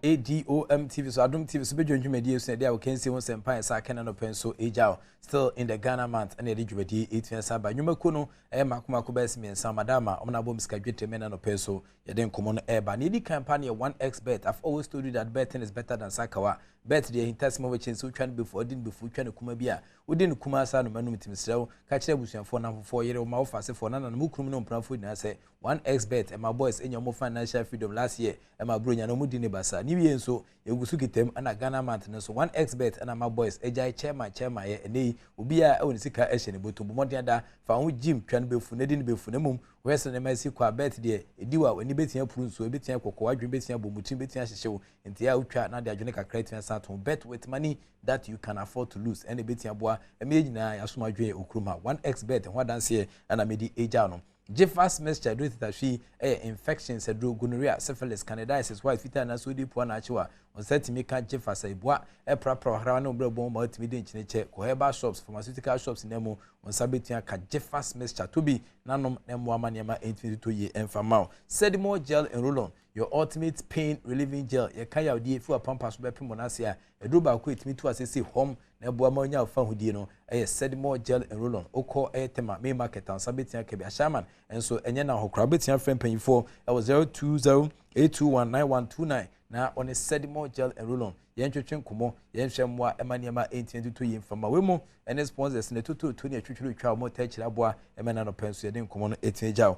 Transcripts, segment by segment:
Adom TV so Adom TV so be dwumadi so dey can see one sempa esa ken no pen so ejao still in the Ghana month and the dwumadi 18 saba nwumako no makomako bes me nsa madama omna bom ska dwete me na no pen so ye den komo no eba na di campaign 1xbet. I've always told you that betting is better than sakawa. Bet the intasimo we chin so twan before din before twan kuma bia wodin kuma sa no manum timsrew ka kire busuafo na fofo yere o ma wo fase fo na na mu krum no mpranfo dina say 1xbet and my boys enyo financial freedom last year and my bronya no mu di ne basa ni wie nso egusu kitem ana Ghana month no so 1xbet and my boys ejai chairman ye ene obi a woni sika ehye ne boto bomodin da fa ho gym twan befu ne di ne befu ne mum wese ne masi kwa bet de ediwa wani betia puru nso betia kokko adwen betia bomutin betia hyehyew enti ya utwa na de adwene kakra tia saton bet with money that you can afford to lose and betia boa emejina yasoma adwen okruma 1xbet ho danse ana medi eja no Jeffas mixture do titashi infections gonorrhea syphilis candidiasis white fever na so di po na achiwa on set me ka Jeffas ibua pra hra na obrabon ma timide nchineche ko herbal shops pharmaceutical shops nemo on sabetia ka Jeffas mixture to be nanom nemo amaniama 822 ye enfamao Sedimo gel and roll on your ultimate pain relieving gel ye kan ya odi fu pampas be pimonase a edroba ko etimi to asese hom na boa ma nya fa hodie no Sedimo gel and roll on oko tema me market an sabetia ke be shaman enso enye na hokra betia friend panyfo 0208219129 na on Sedimo gel and roll on yen twetwen komo yen hwemwa emaniama 822 ye mfama we mu ene sponsors ne tutu to ne twetwuru twa mo ta kira boa emana no penso ye den komo no etin jaw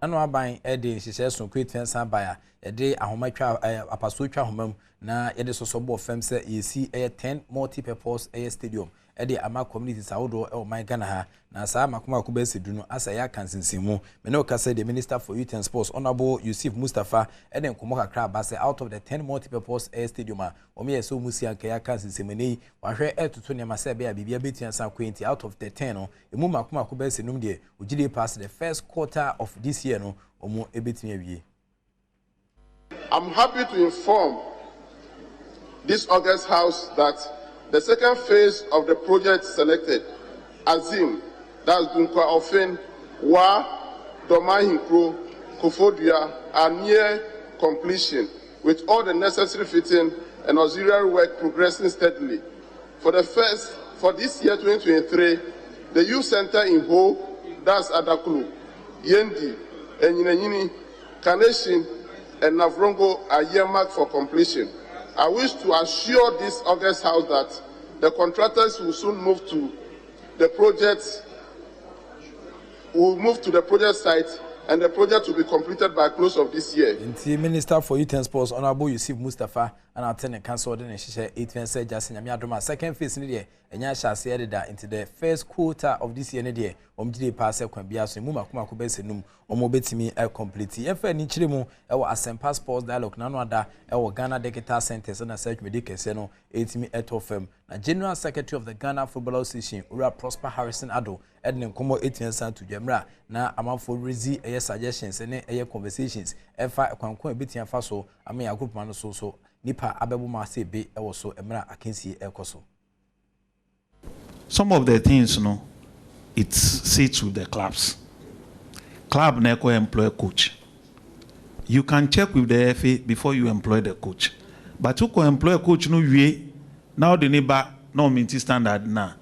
anu aban ede hyehyɛ so kwetwen san baya ede ahomatwa apaso twa homam na ede sosobo fam se yesi 10 multi-purpose stadium ede ama communities awodo my Ghana ha na saa makoma ko besi du no asa ya kansinsimu me no ka say the minister for youth and sports honorable Yusuf Mustafa ede nkomo kakra ba say out of the 10 multi-purpose stadium a omi so musi anka ya kansinsimu nei wahwe etutu ne masa be a bibia betua san kwenti out of the 10 no emu makoma ko besi num de ugide pass the first quarter of this year no omo ebetumi awie. I'm happy to inform this August House that the second phase of the project selected, Azim, that's Dunkwa Ofen, Wa, Domahinkro, Kofodia, are near completion, with all the necessary fitting and auxiliary work progressing steadily. For this year 2023, the youth center in Ho, that's Adakulu, Yendi, Enyinanyini, Kaneshin, and Navrongo are earmarked for completion. I wish to assure this August House that the contractors will soon move to the project site and the project will be completed by close of this year. The Minister for Youth and Sports Honorable Yusuf Mustafa and attending council ordinary shisha 8 said just in Yamiadoma second phase in the year and Yasha said that into the first quarter of this year the Omjide pass can be as Muma Kuma Kubesinum Omobetimi complete. If any chilimu our Asempa Sports Dialogue Nanoada our Ghana Digital Centers and a search medicaseno 8 at FM. Na General Secretary of the Ghana Football Association Ura Prosper Harrison Ado Edna Komo 18 to Jamra na amafo rezi suggestions and conversations efa kwankwan betia faso ame ya group man so nipa abebo ma se be ewo so emra akensi ekoso. Some of the things it sits with the clubs. Club never employ coach. You can check with the FA before you employ the coach. But you can employ a coach no way now the neighbor no minti standard na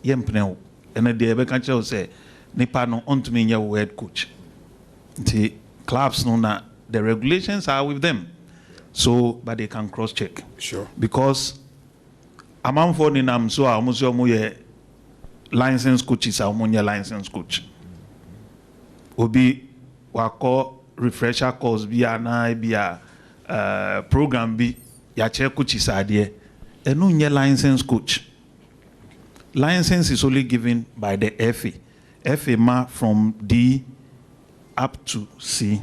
yempneo and the ebe kan tell say nipa no on to me your head coach. The clubs no na the regulations are with them. So but they can cross check. Sure. Because among for the nam so almost licensed coaches are among your licensed coach. Obi wako refresher course be a program be ya check coaches are there. And no licensed coach. License is only given by the FA. FA ma from D up to C.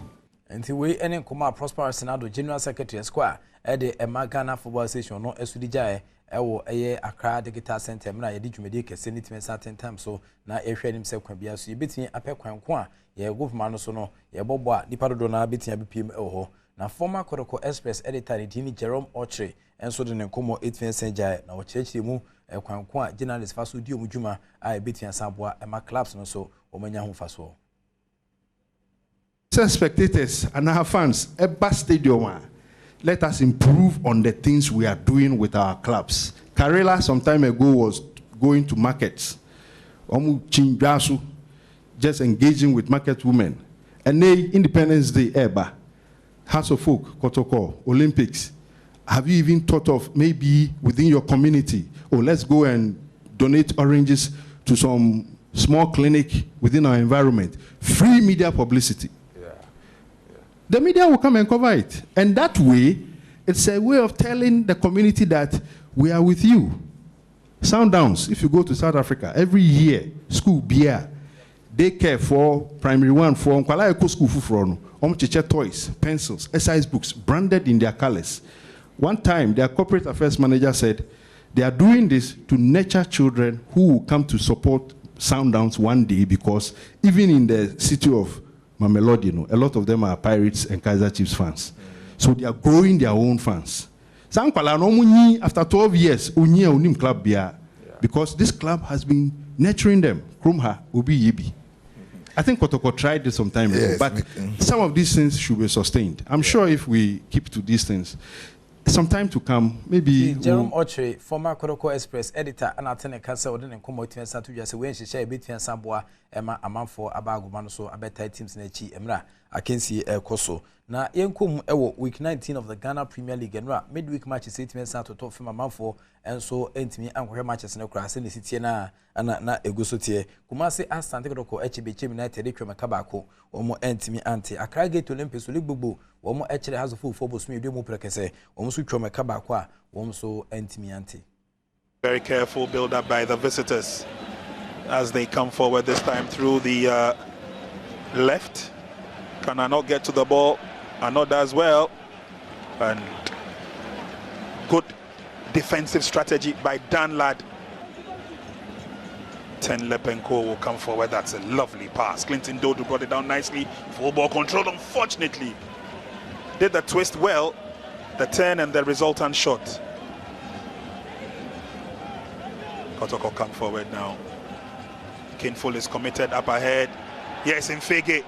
And the way any Kuma Prosper Senado General Secretary Square at the Ghana Football Association no Esudijai ewo Accra Digital Center na yedi dwumedi kese ni time certain time so na ehwe nim se kwa bia so yebetini apekwanko a ye government no so no ye bobo a nipa dodo na betia bpm ewo na former Koroko Express editor ni Dini Jerome Ochre enso de ne komo 8 jai na wo chechire mu kwanko a journalist faso di omudwuma a betia saboa ema clubs no so omanya ho faso. spectators and our fans, Eba Stadium, let us improve on the things we are doing with our clubs. Karela some time ago was going to markets, just engaging with market women. And they Independence Day, Eba, House of Folk, Kotoko, Olympics. Have you even thought of maybe within your community, let's go and donate oranges to some small clinic within our environment? Free media publicity. The media will come and cover it. And that way, it's a way of telling the community that we are with you. Sundowns, if you go to South Africa, every year, school beer, daycare for primary one, for school for toys, pencils, exercise books, branded in their colors. One time, their corporate affairs manager said, they are doing this to nurture children who will come to support Sundowns one day, because even in the city of Mamelodi, a lot of them are Pirates and Kaizer Chiefs fans. So they are growing their own fans. After 12 years, club because this club has been nurturing them. Krumha, Obi Yibi. I think Kotoko tried this some time ago, but some of these things should be sustained. I'm sure if we keep to these things, some time to come, maybe. Jerome Ochre, former Kotoko Express editor, and attending cancer within a commodity to just when she share a bit and Samboa, Emma, a month for Abagumano, so I bet teams in Chi, Emra, I can see El Coso. Now, Yankum Ewo, week 19 of the Ghana Premier League, and midweek matches 8 minutes out to top from a month for, and so entity and her matches in the grass in the city and na Egusotie. Kumasi asked Santiago HB United, Makabako, or more entity anti. A cry gate Olympics, Libubu, or more actually has a full phobos, me, Demo Precase, almost with Makabaqua, so entity anti. Very careful build up by the visitors as they come forward this time through the left. Can I not get to the ball? Anot does well. And good defensive strategy by Dan Ladd. Ten Lepenko will come forward. That's a lovely pass. Clinton Dodu brought it down nicely. Full ball control, unfortunately. Did the twist well, the turn and the resultant shot. Kotoko come forward now. Kinful is committed up ahead. Yes, Infege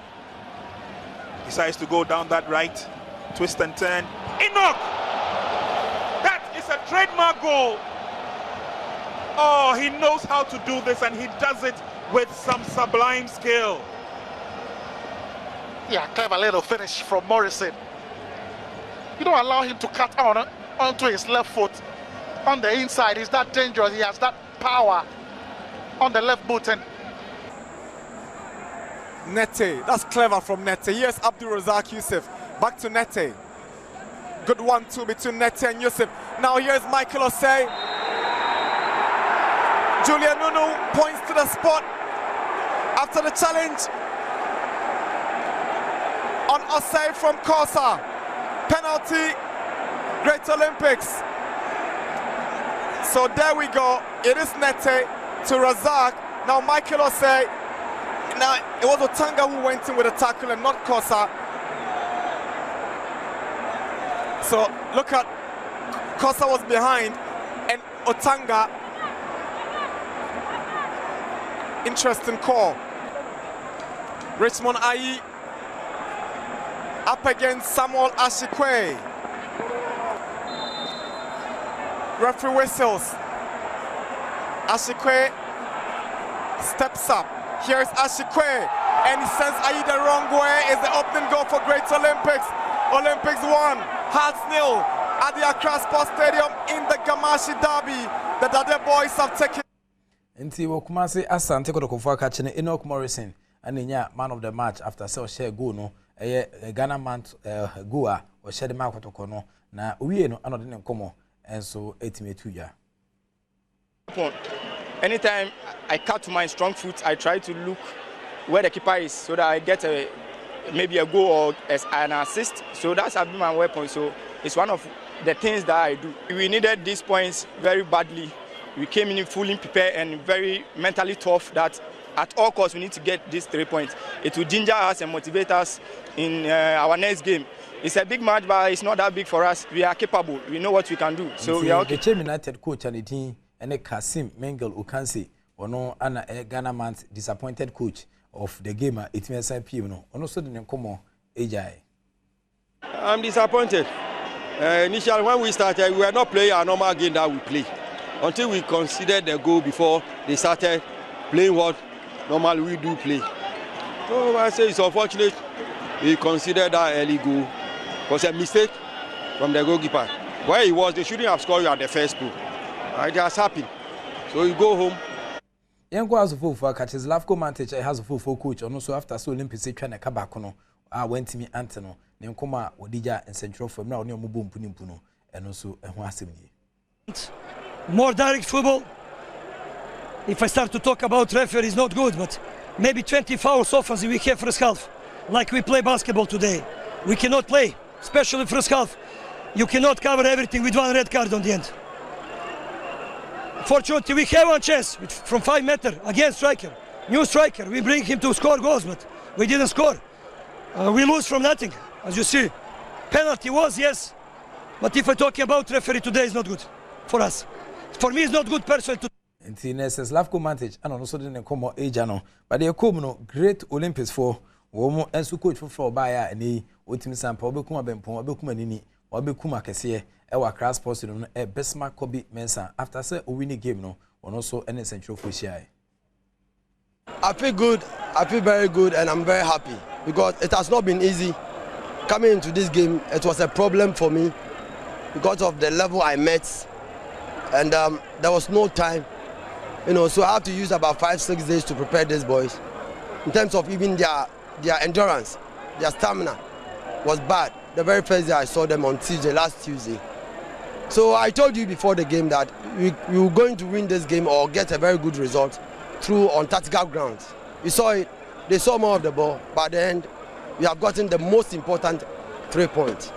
decides to go down that right, twist and turn. Enoch! That is a trademark goal. Oh, he knows how to do this, and he does it with some sublime skill. Yeah, clever little finish from Morrison. You don't allow him to cut onto his left foot. On the inside, he's that dangerous. He has that power on the left boot. And Nete, that's clever from Nete. Yes, Abdul Razak Youssef. Back to Nete. Good 1-2 between Nete and Youssef. Now here's Michael Osei. Julian Nunu points to the spot after the challenge on Osei from Kosa. Penalty, Great Olympics. So there we go. It is Nete to Razak. Now Michael Osei. Now, it was Otanga who went in with a tackle and not Kosa. So, look at, Kosa was behind and Otanga. Interesting call. Richmond Ayi up against Samuel Ashikwe. Referee whistles. Ashikwe steps up. Here's Ashikwe, and he sends Ayi the wrong way. Is the opening goal for Great Olympics. Olympics 1, Hearts 0 at the Accra Sports Stadium in the Gamashi Derby. The Dade boys have taken. Inti Wokumasi Asante Kotoko catching Enoch Morrison and Inya man of the match after sell share go no Ghana man goa or share the mark Kotoko no na we no another name come and so 8 ya. Anytime I cut to my strong foot, I try to look where the keeper is so that I get maybe a goal or an assist. So that's been my weapon. So it's one of the things that I do. We needed these points very badly. We came in fully prepared and very mentally tough that at all costs we need to get these 3 points. It will ginger us and motivate us in our next game. It's a big match, but it's not that big for us. We are capable. We know what we can do. So we are okay. The United coach and the team. And Kasim Mengel Ukansi, or no, Ghana man's disappointed coach of the game. It means I no. Also, the Nkomo AJ. I'm disappointed. Initially, when we started, we were not playing our normal game that we play until we considered the goal before they started playing what normally we do play. So I say it's unfortunate we considered that early goal. It was a mistake from the goalkeeper. Where he was, they shouldn't have scored you at the first goal. It has happened. So you go home. Yanko has a full for catches. Lavco Mantage has a full coach. And also after so Olympics, trying to come back on. I went to me Antono. Nkoma Odija and Central from now near Mubum Punimpuno and also a Wasimini. More direct football. If I start to talk about referee, is not good, but maybe 20 fouls offensive we have first half. Like we play basketball today. We cannot play, especially first half. You cannot cover everything with one red card on the end. Fortunately, we have one chance from 5 meters against striker. New striker, we bring him to score goals, but we didn't score. We lose from nothing. As you see, penalty was, yes, but if we're talking about referee today, it's not good for us. For me, it's not good personally. And the next Lavco Mantage, and also didn't come more age, but they come no great Olympics for Womo and so coach for Baya and he, Ultimate Sample, Bekuma Bempon, Bekumanini, or Bekuma Cassia, our class posted on a Besma Kobe Mensa after say a winning game, no, and also any central for Shai. I feel good, I feel very good, and I'm very happy because it has not been easy. Coming into this game, it was a problem for me because of the level I met, and there was no time, so I have to use about 5-6 days to prepare these boys. In terms of even their endurance, their stamina was bad. The very first day I saw them on Tuesday, last Tuesday. So I told you before the game that we were going to win this game or get a very good result through on tactical grounds. You saw it, they saw more of the ball, but at the end, we have gotten the most important 3 points.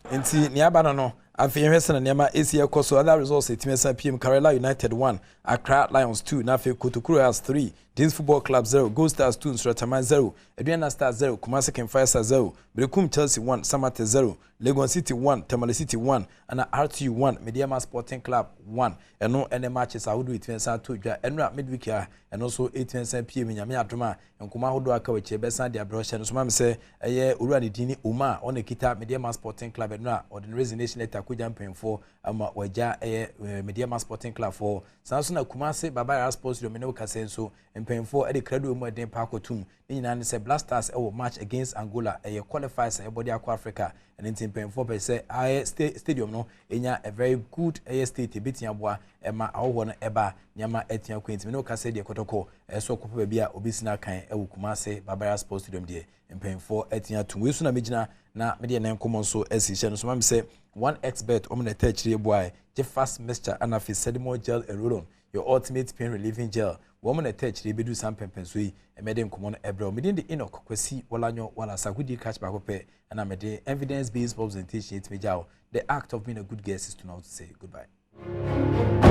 Inti Niabana no, Afi Hesson and Yama ACL Koso, other results at TMSA PM Kerala United 1, Accra Lions 2, Nafe Kotokuro 3, Deans Football Club 0, Gold Stars 2, Stratama 0, Adriana Stars 0, Kumasi Fire Stars 0, Brekum Chelsea 1, Samate 0, Legon City 1, Tamale City 1, and RTU 1, Mediama Sporting Club 1, and no any matches I would do it when I told you, and midweek here, and also 8 PM in Yamia Drama, and Kumahodo Akawache, Bessan, their brush, and so Mam say, a year Urani Dini Uma on the Kita Mediama Sporting Club and now, or the resignation letter could jump in for Waja Mediama Sporting Club for Samsung Kumasi, Baba Sports, Domino Casenso, and paying for Eddie Credo Modern Parko Tum. In and say Blasters match against Angola, qualifies everybody Aqua Africa, and in paying for say stadium no, in a very good state beating Abwa, Emma Awan Eba, Yama Etian Queens, no Casse de Kotoko, so Copia, Obisina Kain, Kumase, Barbara Sports Stadium there, and paying for Etian to Wilson Amijina, na media name common so as he so mam say 1xbet on the third boy, Jeff fast mixture and a sedimo gel and roll on your ultimate pain relieving gel. Woman attach the bedu some pempensui, and made him come on ebro. Within the ino kwesi walanyo wala sagudi catch back up and I made evidence based representation. It's me the act of being a good guest is to now say goodbye.